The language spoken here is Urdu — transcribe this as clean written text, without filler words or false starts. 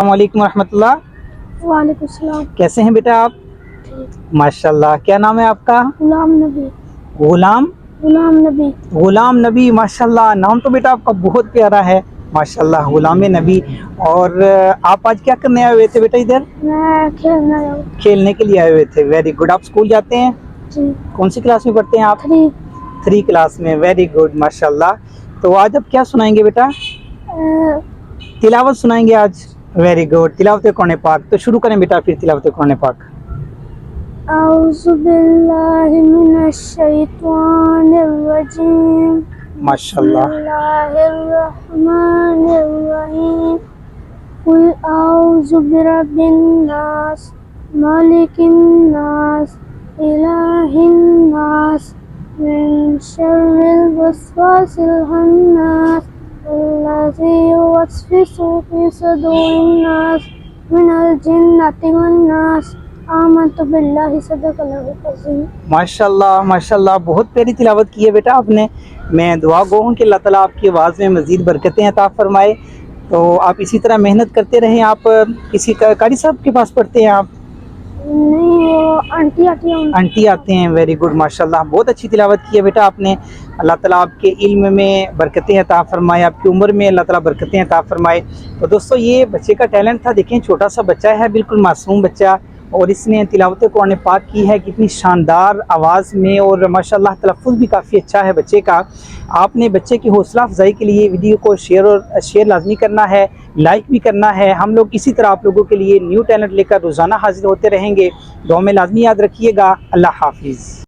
السلام علیکم ورحمۃ اللہ. وعلیکم السلام. کیسے ہیں بیٹا آپ؟ ماشاءاللہ. کیا نام ہے آپ کا؟ غلام نبی. غلام نبی. غلام نبی. ماشاءاللہ نام تو بیٹا آپ کا بہت پیارا ہے. ماشاءاللہ غلام نبی. اور آپ آج کیا کرنے آئے ہوئے تھے بیٹا ادھر؟ میں کھیلنے کے لیے آئے ہوئے تھے. Very good. آپ اسکول جاتے ہیں؟ جی. کون سی کلاس میں پڑھتے ہیں آپ؟ 3. کلاس میں. ویری گڈ ماشاءاللہ. تو آج آپ کیا سنائیں گے بیٹا؟ تلاوت سنائیں گے آج. Very good. تلاوت قرآن پاک. تو شروع کریں بیٹا پھر تلاوت قرآن پاک. اعوذ باللہ من الشیطان الرجیم. ماشاءاللہ. بسم اللہ الرحمن الرحیم. قل اعوذ برب الناس مالک الناس الہ الناس من شر الوسواس الخناس الذی یوسوس فی صدور الناس من الجنۃ والناس. آمنت باللہ. صدق اللہ العظیم. ماشاءاللہ ماشاءاللہ. بہت پیاری تلاوت کی ہے بیٹا آپ نے. میں دعا گو ہوں کہ اللہ تعالیٰ آپ کی آواز میں مزید برکتیں عطا فرمائے. تو آپ اسی طرح محنت کرتے رہیں. آپ کسی قاری صاحب کے پاس پڑھتے ہیں آپ؟ نہیں، وہ آنٹی آتی ہے. آنٹی آتے ہیں. ویری گڈ ماشاءاللہ. بہت اچھی تلاوت کی ہے بیٹا آپ نے. اللہ تعالیٰ آپ کے علم میں برکتیں عطا فرمائے. آپ کی عمر میں اللہ تعالیٰ برکتیں عطا فرمائے. تو دوستو یہ بچے کا ٹیلنٹ تھا. دیکھیں چھوٹا سا بچہ ہے, بالکل معصوم بچہ, اور اس نے تلاوت قرآن پاک کی ہے کتنی شاندار آواز میں, اور ماشاءاللہ تلفظ بھی کافی اچھا ہے بچے کا. آپ نے بچے کی حوصلہ افزائی کے لیے ویڈیو کو شیئر لازمی کرنا ہے, لائک بھی کرنا ہے. ہم لوگ اسی طرح آپ لوگوں کے لیے نیو ٹیلنٹ لے کر روزانہ حاضر ہوتے رہیں گے. دعا میں لازمی یاد رکھیے گا. اللہ حافظ.